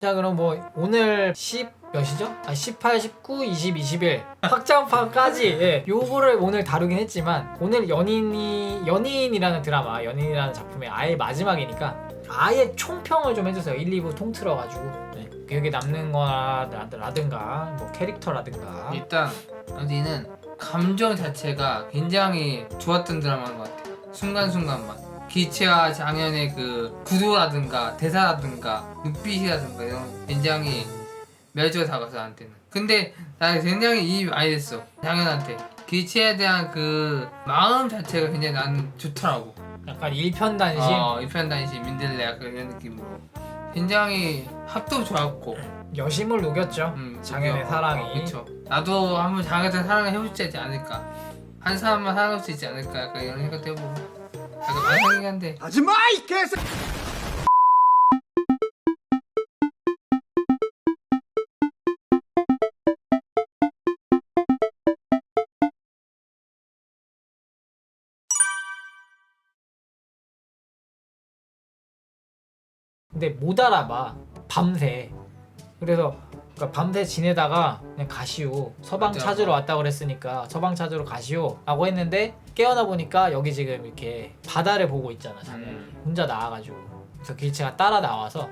자, 그럼 뭐 오늘 10 몇이죠? 18, 19, 20, 21 확장판까지 예, 요거를 오늘 다루긴 했지만 오늘 연인이라는 드라마, 연인이라는 작품의 아예 마지막이니까 아예 총평을 좀 해주세요. 1, 2부 통틀어가지고 네. 기억에 남는 거라든가 뭐 캐릭터라든가. 일단 어디는 감정 자체가 굉장히 좋았던 드라마인 것 같아요. 순간순간만 기체와 장현의 그 구도라든가 대사라든가 눈빛이라든가 이런 굉장히 멸치가 다가서 나한테는. 근데 나 굉장히 이입이 많이 됐어. 장현한테 기체에 대한 그 마음 자체가 굉장히 나는 좋더라고. 약간 일편단심. 일편단심 민들레 약간 이런 느낌으로 굉장히 합도 좋았고 여심을 녹였죠. 장현의 사랑이. 그렇죠. 나도 한번 장현한테 사랑을 해볼 수 있지 않을까. 한 사람만 사랑할 수 있지 않을까. 약간 이런 생각도 해보고. 약간 반상이긴 한데. 하지마 이 개새. 근데 못 알아봐. 밤새. 그래서 그러니까 밤새 지내다가 그냥 가시오. 서방 맞아. 찾으러 왔다고 그랬으니까 서방 찾으러 가시오 라고 했는데 깨어나 보니까 여기 지금 이렇게 바다를 보고 있잖아. 장현이 혼자 나와가지고. 그래서 길채가 따라 나와서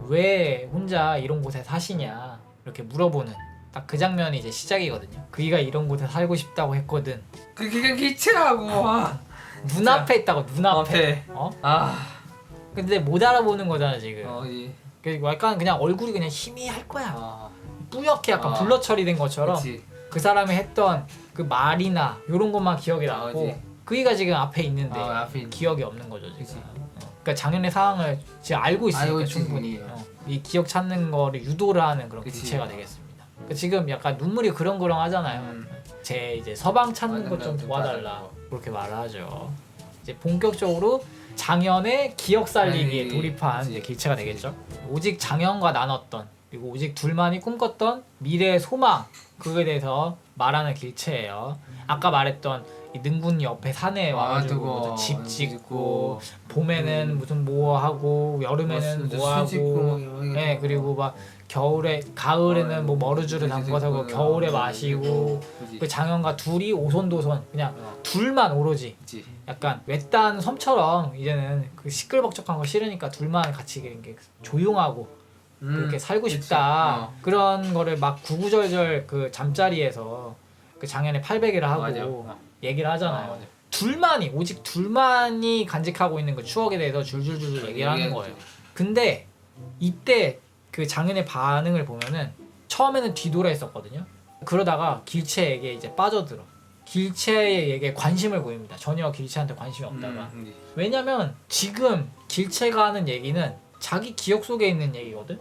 왜 혼자 이런 곳에 사시냐 이렇게 물어보는 딱 그 장면이 이제 시작이거든요. 그이가 이런 곳에 살고 싶다고 했거든. 그게 기체라고. 눈앞에 있다고. 눈앞에. 어? 근데 못 알아보는 거잖아 지금. 예. 그리고 약간 그냥 얼굴이 그냥 희미할 거야. 뿌옇게 약간 아. 블러 처리된 것처럼 그치. 그 사람이 했던 그 말이나 이런 것만 기억이 남고 그치. 그이가 지금 앞에 있는데 앞에 있는. 기억이 없는 거죠 지금. 그치. 그러니까 장현의 상황을 지금 알고 있으니까 알고 있지. 충분히 이 기억 찾는 거를 유도를 하는 그런 그치. 기체가 되겠습니다. 그러니까 지금 약간 눈물이 그렁그렁 하잖아요. 제 이제 서방 찾는 것 좀 도와달라 그렇게 말을 하죠. 이제 본격적으로 장현의 기억 살리기에 돌입한 이제 길체가 되겠죠. 오직 장현과 나눴던 그리고 오직 둘만이 꿈꿨던 미래의 소망 그거에 대해서 말하는 길체예요. 아까 말했던 이 능군 옆에 산에 와가지고 무슨 집 짓고 봄에는 무슨 뭐 하고 여름에는 뭐 하고 네, 그리고 막 가을에는 뭐 머루주를 담궈서 겨울에 마시고 그 장현과 둘이 오손도손 그냥 둘만 오로지 약간 외딴 섬처럼 이제는 그 시끌벅적한 거 싫으니까 둘만 같이 이렇게 조용하고 그렇게 살고 싶다. 그런 거를 막 구구절절 그 잠자리에서 그 장현의 팔베개를 하고 얘기를 하잖아요. 둘만이 오직 둘만이 간직하고 있는 그 추억에 대해서 줄줄줄 얘기를 하는 거예요. 근데 이때 그 장현의 반응을 보면은 처음에는 뒤돌아 있었거든요. 그러다가 길채에게 이제 빠져들어. 길채에게 관심을 보입니다. 전혀 길채한테 관심이 없다가. 왜냐면 지금 길채가 하는 얘기는 자기 기억 속에 있는 얘기거든.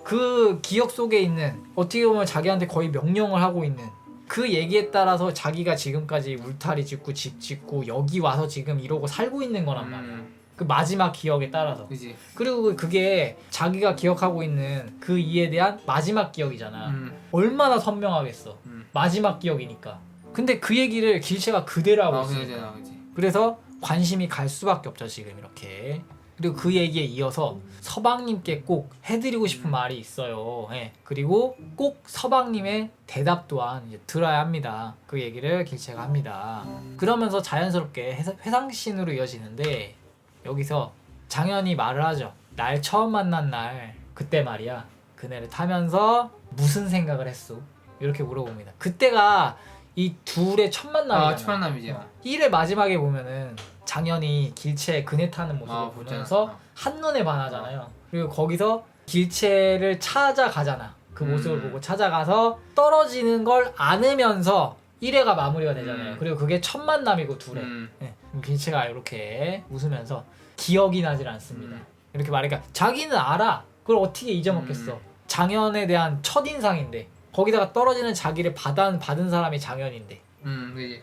그 기억 속에 있는 어떻게 보면 자기한테 거의 명령을 하고 있는 그 얘기에 따라서 자기가 지금까지 울타리 짓고 집 짓고 여기 와서 지금 이러고 살고 있는 거란 말이야. 그 마지막 기억에 따라서. 그치. 그리고 그게 자기가 기억하고 있는 그 이에 대한 마지막 기억이잖아. 얼마나 선명하겠어. 마지막 기억이니까. 근데 그 얘기를 길채가 그대로 하고 있으니까. 그래서 관심이 갈 수밖에 없죠 지금 이렇게. 그리고 그 얘기에 이어서 서방님께 꼭 해드리고 싶은 말이 있어요. 예. 그리고 꼭 서방님의 대답 또한 이제 들어야 합니다. 그 얘기를 길채가 합니다. 그러면서 자연스럽게 회상씬으로 이어지는데 여기서 장현이 말을 하죠. 날 처음 만난 날 그때 말이야. 그네를 타면서 무슨 생각을 했어? 이렇게 물어봅니다. 그때가 이 둘의 첫 만남이잖아. 첫 만남이죠. 1회 마지막에 보면은 장현이 길채 그네 타는 모습을 보면서 한눈에 반하잖아요. 그리고 거기서 길채를 찾아가잖아. 그 모습을 보고 찾아가서 떨어지는 걸 안으면서 1회가 마무리가 되잖아요. 그리고 그게 첫 만남이고 둘의. 네. 길채가 이렇게 웃으면서 기억이 나질 않습니다. 이렇게 말하니까 자기는 알아. 그걸 어떻게 잊어먹겠어. 장현에 대한 첫인상인데 거기다가 떨어지는 자기를 받은 사람이 장현인데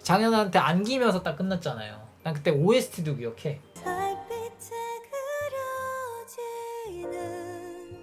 장현한테 안기면서 딱 끝났잖아요. 난 그때 OST도 기억해.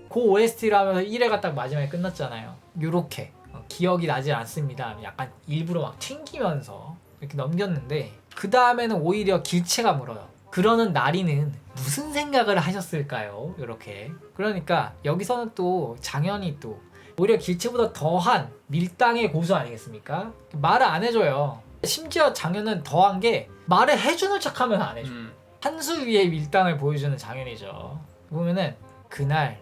그 OST를 하면서 1회가 딱 마지막에 끝났잖아요. 요렇게 기억이 나질 않습니다. 약간 일부러 막 튕기면서 이렇게 넘겼는데 그 다음에는 오히려 길채가 물어요. 그러는 나리는 무슨 생각을 하셨을까요? 이렇게. 그러니까 여기서는 또 장현이 또 오히려 길치보다 더한 밀당의 고수 아니겠습니까? 말을 안 해줘요. 심지어 장현은 더한 게 말을 해주는 척하면 안 해줘. 한 수 위에 밀당을 보여주는 장현이죠. 보면은 그날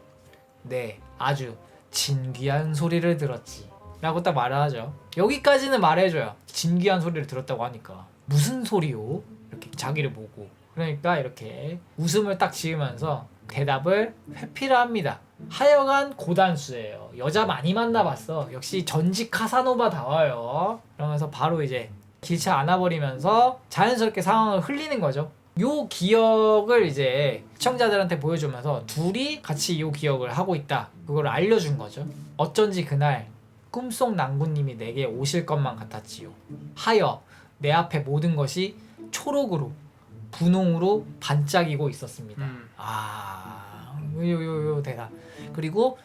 네 아주 진귀한 소리를 들었지 라고 딱 말을 하죠. 여기까지는 말해줘요. 진귀한 소리를 들었다고 하니까 무슨 소리요? 이렇게 자기를 보고. 그러니까 이렇게 웃음을 딱 지으면서 대답을 회피를 합니다. 하여간 고단수예요. 여자 많이 만나봤어. 역시 전직 카사노바다워요. 그러면서 바로 이제 길치 안아버리면서 자연스럽게 상황을 흘리는 거죠. 요 기억을 이제 시청자들한테 보여주면서 둘이 같이 요 기억을 하고 있다. 그걸 알려준 거죠. 어쩐지 그날 꿈속 낭군님이 내게 오실 것만 같았지요. 하여 내 앞에 모든 것이 초록으로 분홍으로 반짝이고 있었습니다. 요 대답. 그리고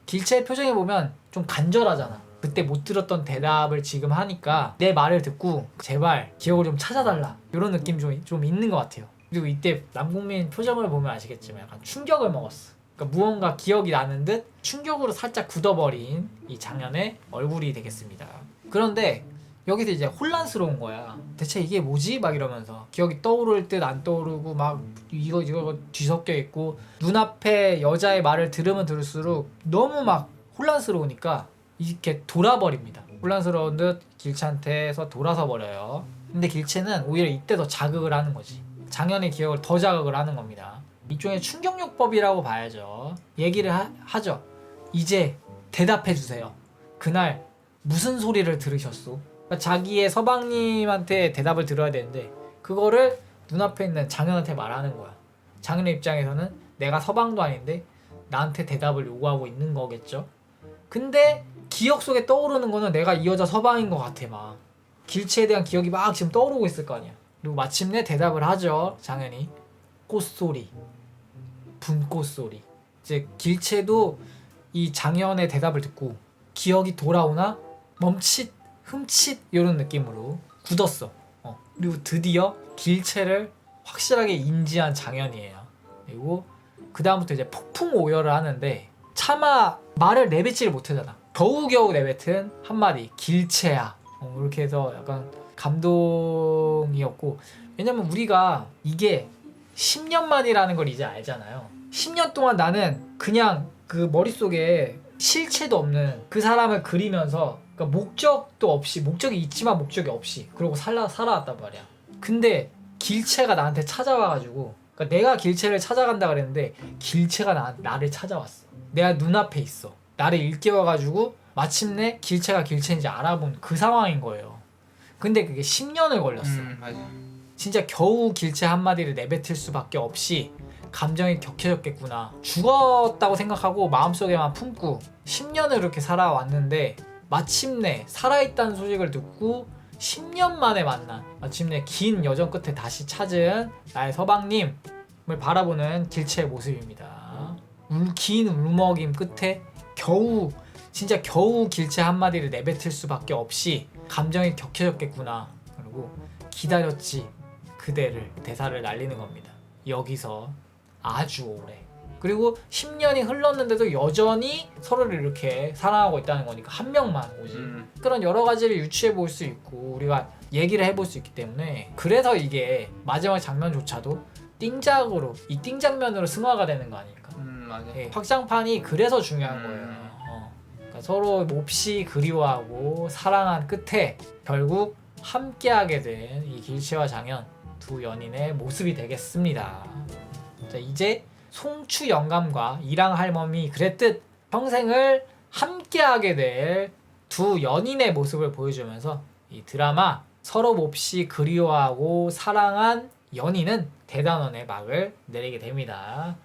길체의 표정에 보면 좀 간절하잖아. 그때 못 들었던 대답을 지금 하니까 내 말을 듣고 제발 기억을 좀 찾아달라 이런 느낌 좀 있는 것 같아요. 그리고 이때 남궁민 표정을 보면 아시겠지만 약간 충격을 먹었어. 그러니까 무언가 기억이 나는 듯 충격으로 살짝 굳어버린 이 장현의 얼굴이 되겠습니다. 그런데 여기서 이제 혼란스러운 거야. 대체 이게 뭐지? 막 이러면서 기억이 떠오를 듯 안 떠오르고 막 이거 뒤섞여 있고 눈앞에 여자의 말을 들으면 들을수록 너무 막 혼란스러우니까 이렇게 돌아버립니다. 혼란스러운 듯 길치한테서 돌아서 버려요. 근데 길치는 오히려 이때 더 자극을 하는 거지. 장현의 기억을 더 자극을 하는 겁니다. 일종의 충격요법이라고 봐야죠. 얘기를 하죠. 이제 대답해 주세요. 그날 무슨 소리를 들으셨소? 그러니까 자기의 서방님한테 대답을 들어야 되는데 그거를 눈앞에 있는 장현한테 말하는 거야. 장현의 입장에서는 내가 서방도 아닌데 나한테 대답을 요구하고 있는 거겠죠. 근데 기억 속에 떠오르는 거는 내가 이 여자 서방인 것 같아. 막 길치에 대한 기억이 막 지금 떠오르고 있을 거 아니야. 그리고 마침내 대답을 하죠. 장현이 꽃소리, 분꽃소리. 이제 길치도 이 장현의 대답을 듣고 기억이 돌아오나 멈칫 흠칫 이런 느낌으로 굳었어. 그리고 드디어 길치를 확실하게 인지한 장현이에요. 그리고 그 다음부터 이제 폭풍 오열을 하는데 차마 말을 내뱉지를 못하잖아. 겨우겨우 내뱉은 한마디 길치야. 이렇게 해서 약간 감동이었고, 왜냐면 우리가 이게 10년 만이라는 걸 이제 알잖아요. 10년 동안 나는 그냥 그 머릿속에 실체도 없는 그 사람을 그리면서 그러니까 목적도 없이, 목적이 있지만 목적이 없이 그러고 살아왔단 말이야. 근데 길치가 나한테 찾아와가지고, 그러니까 내가 길치를 찾아간다 그랬는데 길치가 나를 찾아왔어. 내가 눈앞에 있어. 나를 일깨워가지고 마침내 길치가 길치인지 알아본 그 상황인 거예요. 근데 그게 10년을 걸렸어. 맞아. 진짜 겨우 길치 한마디를 내뱉을 수밖에 없이 감정이 격해졌겠구나. 죽었다고 생각하고 마음속에만 품고 10년을 이렇게 살아왔는데 마침내 살아있다는 소식을 듣고 10년 만에 만난, 마침내 긴 여정 끝에 다시 찾은 나의 서방님을 바라보는 길치의 모습입니다. 긴 울먹임 끝에 진짜 겨우 길치 한마디를 내뱉을 수밖에 없이 감정이 격해졌겠구나. 그리고 기다렸지 그대를, 대사를 날리는 겁니다. 여기서 아주 오래. 그리고 10년이 흘렀는데도 여전히 서로를 이렇게 사랑하고 있다는 거니까 한 명만 오지. 그런 여러 가지를 유추해 볼 수 있고 우리가 얘기를 해볼 수 있기 때문에, 그래서 이게 마지막 장면조차도 띵작으로, 이 띵장면으로 승화가 되는 거 아닐까. 맞아. 예, 확장판이 그래서 중요한 거예요. 그러니까 서로 몹시 그리워하고 사랑한 끝에 결국 함께하게 된 이 길치와 장현 두 연인의 모습이 되겠습니다. 자, 이제 송추 영감과 이랑 할멈이 그랬듯 평생을 함께하게 될 두 연인의 모습을 보여주면서 이 드라마 서로 몹시 그리워하고 사랑한 연인은 대단원의 막을 내리게 됩니다.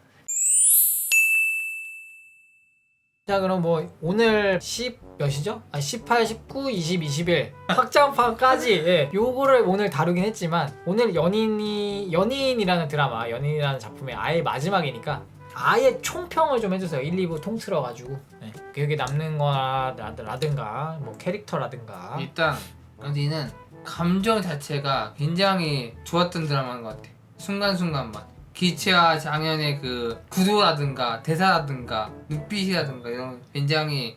자, 그럼 뭐 오늘 10 몇이죠? 18, 19, 20, 21 확장판까지 예, 요거를 오늘 다루긴 했지만, 오늘 연인이라는 드라마, 연인이라는 작품의 아예 마지막이니까 아예 총평을 좀 해주세요. 1, 2부 통틀어가지고 예, 기억에 남는 거라든가 뭐 캐릭터라든가. 일단 여기는 감정 자체가 굉장히 좋았던 드라마인 것 같아. 순간순간만 기체와 장현의 그 구도라든가 대사라든가 눈빛이라든가 이런 거 굉장히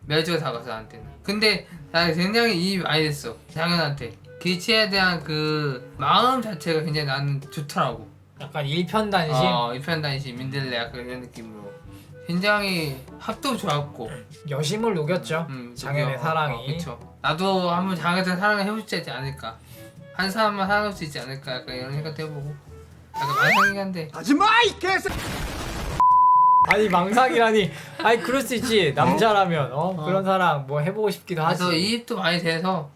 매력적으로 다가서 나한테는. 근데 나 굉장히 이입이 많이 됐어 장현한테. 기체에 대한 그 마음 자체가 굉장히 나는 좋더라고. 약간 일편단심. 일편단심 민들레 약간 이런 느낌으로 굉장히 합도 좋았고 여심을 녹였죠. 장현의 사랑이. 그쵸. 나도 한번 장현한테 사랑을 해볼 수 있지 않을까. 한 사람만 사랑할 수 있지 않을까 약간 이런 생각도 해보고 약간 망상이긴 한데. 하지마 이 개새. 아니 망상이라니. 아니 그럴 수 있지. 남자라면 그런 사랑 뭐 해보고 싶기도 하지. 그래서 이입도 많이 돼서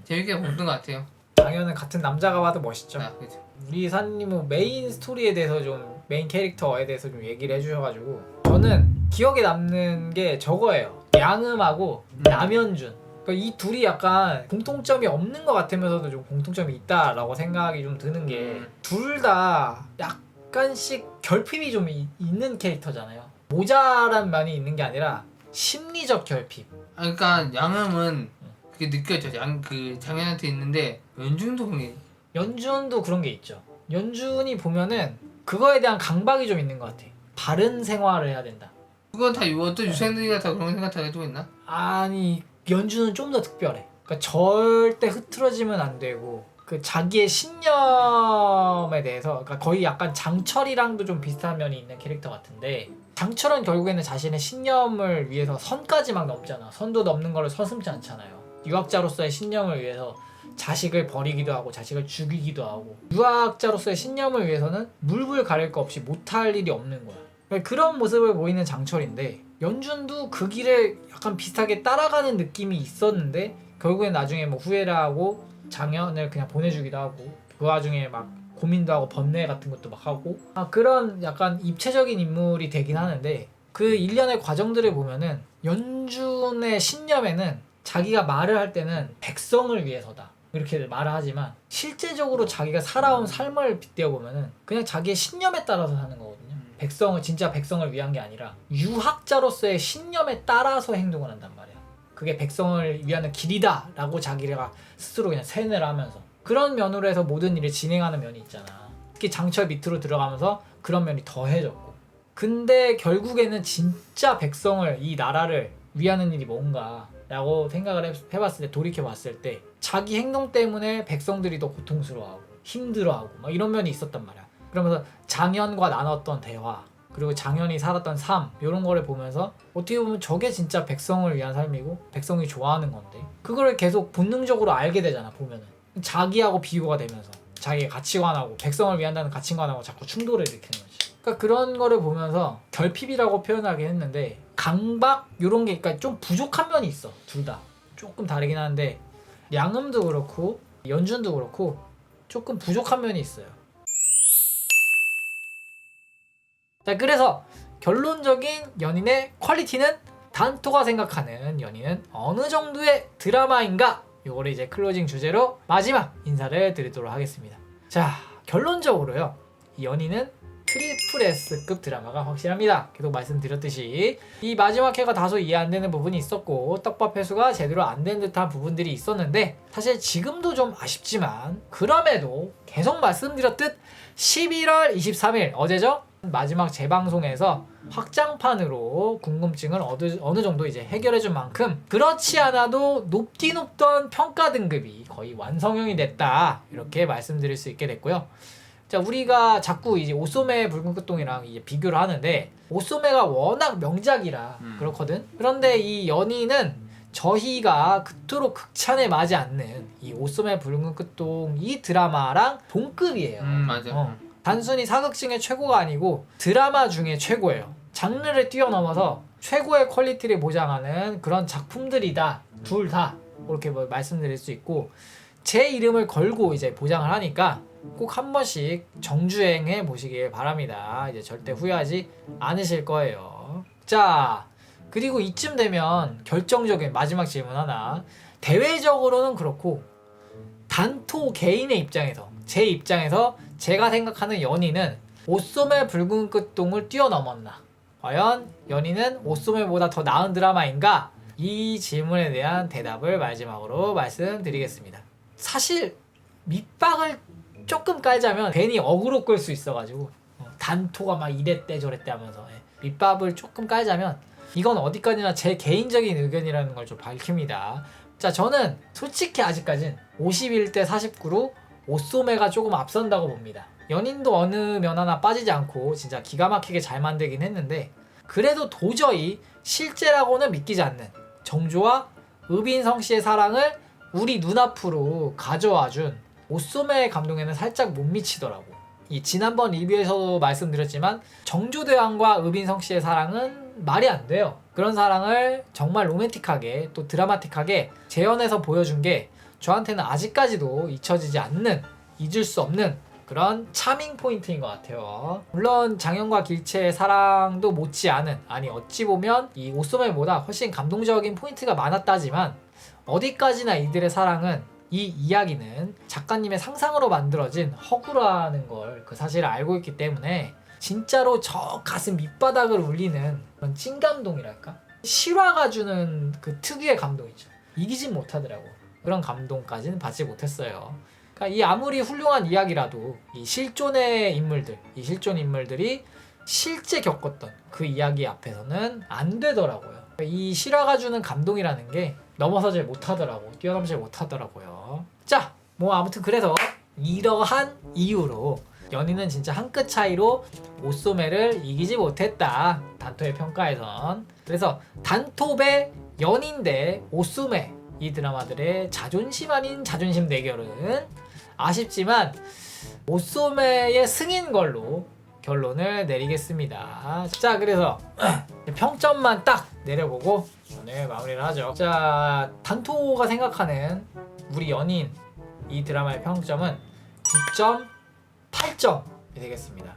재밌게 봤던 것 같아요. 장현은 같은 남자가 봐도 멋있죠. 그쵸. 우리 사님은 메인 스토리에 대해서 좀 메인 캐릭터에 대해서 좀 얘기를 해주셔가지고 저는 기억에 남는 게 저거예요. 양음하고 남현준. 그러니까 이 둘이 약간 공통점이 없는 것 같으면서도 좀 공통점이 있다라고 생각이 좀 드는 게 둘 다 약간씩 결핍이 좀 있는 캐릭터잖아요. 모자란 면이 있는 게 아니라 심리적 결핍. 그러니까 양음은 그게 느껴져. 그 장현한테 있는데 연중도 그게. 연준도 그런 게 있죠. 연준이 보면은 그거에 대한 강박이 좀 있는 것 같아. 바른 생활을 해야 된다. 그건 다 어떤 유생들이가 다 그런 생각 다 해주고 있나? 아니 연준은 좀 더 특별해. 그러니까 절대 흐트러지면 안 되고 그 자기의 신념에 대해서 그러니까 거의 약간 장철이랑도 좀 비슷한 면이 있는 캐릭터 같은데 장철은 결국에는 자신의 신념을 위해서 선까지 막 넘잖아. 선도 넘는 거를 서슴지 않잖아요. 유학자로서의 신념을 위해서 자식을 버리기도 하고 자식을 죽이기도 하고 유학자로서의 신념을 위해서는 물불 가릴 거 없이 못할 일이 없는 거야. 그러니까 그런 모습을 보이는 장철인데 연준도 그 길을 약간 비슷하게 따라가는 느낌이 있었는데 결국엔 나중에 뭐 후회를 하고 장현을 그냥 보내주기도 하고 그 와중에 막 고민도 하고 번뇌 같은 것도 막 하고 그런 약간 입체적인 인물이 되긴 하는데 그 일련의 과정들을 보면은 연준의 신념에는 자기가 말을 할 때는 백성을 위해서다 이렇게 말을 하지만 실제적으로 자기가 살아온 삶을 빗대어 보면은 그냥 자기의 신념에 따라서 사는 거거든요. 백성을 진짜 백성을 위한 게 아니라 유학자로서의 신념에 따라서 행동을 한단 말이야. 그게 백성을 위하는 길이다 라고 자기가 스스로 그냥 세뇌를 하면서 그런 면으로 해서 모든 일을 진행하는 면이 있잖아. 특히 장철 밑으로 들어가면서 그런 면이 더해졌고 근데 결국에는 진짜 백성을 이 나라를 위하는 일이 뭔가 라고 생각을 해봤을 때 돌이켜봤을 때 자기 행동 때문에 백성들이 더 고통스러워하고 힘들어하고 막 이런 면이 있었단 말이야. 그러면서 장현과 나눴던 대화 그리고 장현이 살았던 삶 이런 거를 보면서 어떻게 보면 저게 진짜 백성을 위한 삶이고 백성이 좋아하는 건데 그거를 계속 본능적으로 알게 되잖아. 보면은 자기하고 비교가 되면서 자기의 가치관하고 백성을 위한다는 가치관하고 자꾸 충돌을 일으키는 거지. 그러니까 그런 거를 보면서 결핍이라고 표현하긴 했는데 강박 이런 게 그러니까 좀 부족한 면이 있어. 둘 다 조금 다르긴 한데 양음도 그렇고 연준도 그렇고 조금 부족한 면이 있어요. 자 그래서 결론적인 연인의 퀄리티는 단토가 생각하는 연인은 어느 정도의 드라마인가 요거를 이제 클로징 주제로 마지막 인사를 드리도록 하겠습니다. 자 결론적으로요 이 연인은 트리플 S급 드라마가 확실합니다. 계속 말씀드렸듯이 이 마지막 회가 다소 이해 안 되는 부분이 있었고 떡밥 회수가 제대로 안 된 듯한 부분들이 있었는데 사실 지금도 좀 아쉽지만 그럼에도 계속 말씀드렸듯 11월 23일 어제죠? 마지막 재방송에서 확장판으로 궁금증을 어느 정도 이제 해결해준 만큼 그렇지 않아도 높디 높던 평가 등급이 거의 완성형이 됐다 이렇게 말씀드릴 수 있게 됐고요. 자 우리가 자꾸 이제 오소메 붉은 끝동이랑 이제 비교를 하는데 오소메가 워낙 명작이라 그렇거든. 그런데 이 연인은 저희가 그토록 극찬에 맞지 않는 이 오소메 붉은 끝동 이 드라마랑 동급이에요. 맞아. 단순히 사극중의 최고가 아니고 드라마 중에 최고예요. 장르를 뛰어넘어서 최고의 퀄리티를 보장하는 그런 작품들이다. 둘 다 그렇게 뭐 말씀드릴 수 있고 제 이름을 걸고 이제 보장을 하니까 꼭 한 번씩 정주행해 보시길 바랍니다. 이제 절대 후회하지 않으실 거예요. 자 그리고 이쯤 되면 결정적인 마지막 질문 하나. 대외적으로는 그렇고 단토 개인의 입장에서 제 입장에서 제가 생각하는 연인은 오소메 붉은 끝동을 뛰어넘었나? 과연 연인은 오소메보다 더 나은 드라마인가? 이 질문에 대한 대답을 마지막으로 말씀드리겠습니다. 사실 밑박을 조금 깔자면 괜히 어그로 끌 수 있어가지고 단토가 막 이랬대 저랬대 하면서 밑밥을 조금 깔자면 이건 어디까지나 제 개인적인 의견이라는 걸 좀 밝힙니다. 자, 저는 솔직히 아직까진 51대 49로 오쏘메가 조금 앞선다고 봅니다. 연인도 어느 면 하나 빠지지 않고 진짜 기가 막히게 잘 만들긴 했는데 그래도 도저히 실제라고는 믿기지 않는 정조와 의빈성 씨의 사랑을 우리 눈앞으로 가져와준 오쏘메 감동에는 살짝 못 미치더라고. 이 지난번 리뷰에서도 말씀드렸지만 정조대왕과 의빈성 씨의 사랑은 말이 안 돼요. 그런 사랑을 정말 로맨틱하게 또 드라마틱하게 재현해서 보여준 게 저한테는 아직까지도 잊혀지지 않는, 잊을 수 없는 그런 차밍 포인트인 것 같아요. 물론 장현과 길채의 사랑도 못지않은, 아니 어찌 보면 이 오쏘메보다 훨씬 감동적인 포인트가 많았다지만 어디까지나 이들의 사랑은, 이 이야기는 작가님의 상상으로 만들어진 허구라는 걸 그 사실을 알고 있기 때문에 진짜로 저 가슴 밑바닥을 울리는 그런 찐감동이랄까? 실화가 주는 그 특유의 감동이죠. 이기진 못하더라고. 그런 감동까지는 받지 못했어요. 그러니까 이 아무리 훌륭한 이야기라도 이 실존의 인물들, 이 실존 인물들이 실제 겪었던 그 이야기 앞에서는 안 되더라고요. 이 실화가 주는 감동이라는 게 넘어서질 못하더라고. 뛰어넘질 못하더라고요. 자, 뭐 아무튼 그래서 이러한 이유로 연인은 진짜 한 끗 차이로 오쏘메를 이기지 못했다. 단토의 평가에선. 그래서 단토배 연인 대 오쏘메, 이 드라마들의 자존심 아닌 자존심 대결은 아쉽지만 오쏘메의 승인 걸로 결론을 내리겠습니다. 자, 그래서 평점만 딱 내려보고 오늘 마무리를 하죠. 자, 단토가 생각하는 우리 연인 이 드라마의 평점은 9.8점이 되겠습니다.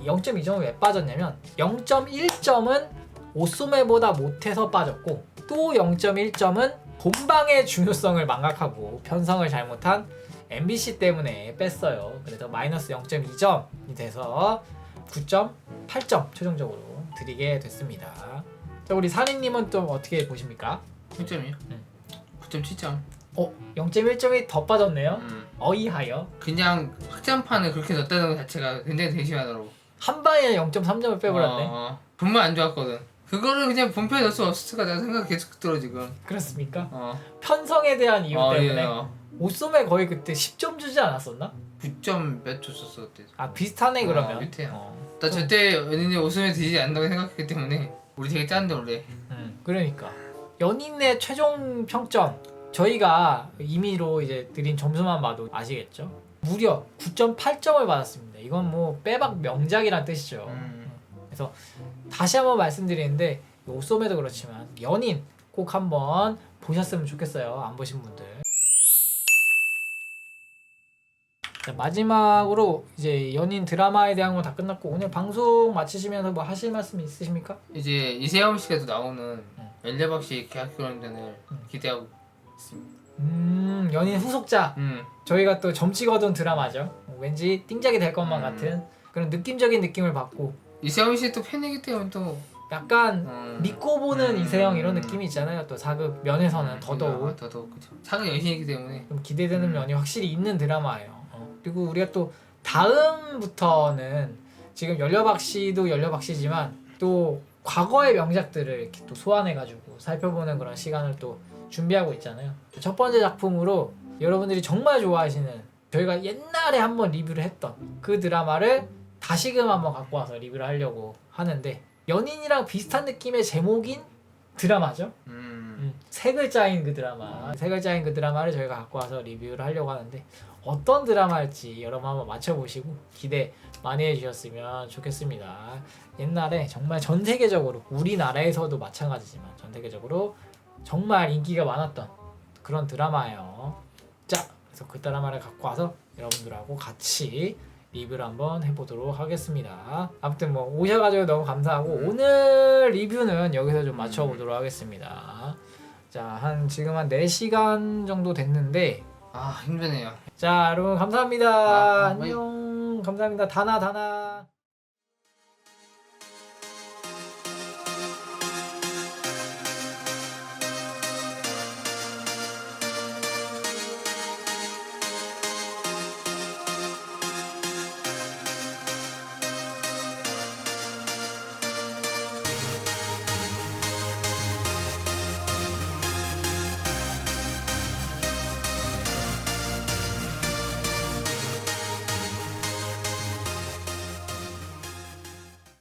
0.2점은 왜 빠졌냐면 0.1점은 오쏘메보다 못해서 빠졌고 또 0.1점은 본방의 중요성을 망각하고 편성을 잘못한 MBC 때문에 뺐어요. 그래서 마이너스 0.2점이 돼서 9.8점 최종적으로 드리게 됐습니다. 자, 우리 사리님은 좀 어떻게 보십니까? 1점이요? 9.7점. 0.1점이 더 빠졌네요. 어이하여. 그냥 확장판을 그렇게 넣었다는 것 자체가 굉장히 대심하더라고. 한 방에 0.3점을 빼버렸네. 정말 안 좋았거든. 그거를 그냥 본편에 넣을 수 없을까 내가 생각 계속 들어 지금. 그렇습니까? 편성에 대한 이유 때문에. 오쏘메 거의 그때 10점 주지 않았었나? 9점 몇 줬었어 그때. 비슷하네 그러면. 밑에야. 나 절대 연인이 오쏘메 되지 않는다고 생각했기 때문에 우리 되게 짠데 원래. 그러니까 연인의 최종 평점 저희가 임의로 이제 드린 점수만 봐도 아시겠죠? 무려 9.8점을 받았습니다. 이건 뭐 빼박 명작이란 뜻이죠. 그래서 다시 한번 말씀드리는데 오쏘메도 그렇지만 연인 꼭 한번 보셨으면 좋겠어요. 안 보신 분들. 자, 마지막으로 이제 연인 드라마에 대한 건 다 끝났고 오늘 방송 마치시면서 뭐 하실 말씀 있으십니까? 이제 이세영 씨가 또 나오는 엘레박 씨 계약 결혼전을 기대하고 있습니다. 연인 후속작. 저희가 또 점 찍어둔 드라마죠. 왠지 띵작이 될 것만 같은 그런 느낌적인 느낌을 받고 이세영 씨 또 팬이기 때문에 또 약간 믿고 보는 이세영 이런 느낌이 있잖아요. 또 사극 면에서는 더더욱 그쵸. 사극 여신이기 때문에 좀 기대되는 면이 확실히 있는 드라마예요. 그리고 우리가 또 다음부터는 지금 연려박씨도 연려박씨지만 또 과거의 명작들을 이렇게 또 소환해가지고 살펴보는 그런 시간을 또 준비하고 있잖아요. 첫 번째 작품으로 여러분들이 정말 좋아하시는 저희가 옛날에 한번 리뷰를 했던 그 드라마를 다시금 한번 갖고 와서 리뷰를 하려고 하는데 연인이랑 비슷한 느낌의 제목인 드라마죠. 세 글자인 그 드라마. 세 글자인 그 드라마를 저희가 갖고 와서 리뷰를 하려고 하는데 어떤 드라마일지 여러분 한번 맞춰보시고 기대 많이 해주셨으면 좋겠습니다. 옛날에 정말 전 세계적으로 우리나라에서도 마찬가지지만 전 세계적으로 정말 인기가 많았던 그런 드라마예요. 자, 그래서 그 드라마를 갖고 와서 여러분들하고 같이 리뷰를 한번 해보도록 하겠습니다. 아무튼 뭐 오셔가지고 너무 감사하고 오늘 리뷰는 여기서 좀 맞춰보도록 하겠습니다. 자, 지금 한 4시간 정도 됐는데 힘드네요. 자, 여러분 감사합니다. 안녕. 감사합니다. 다나.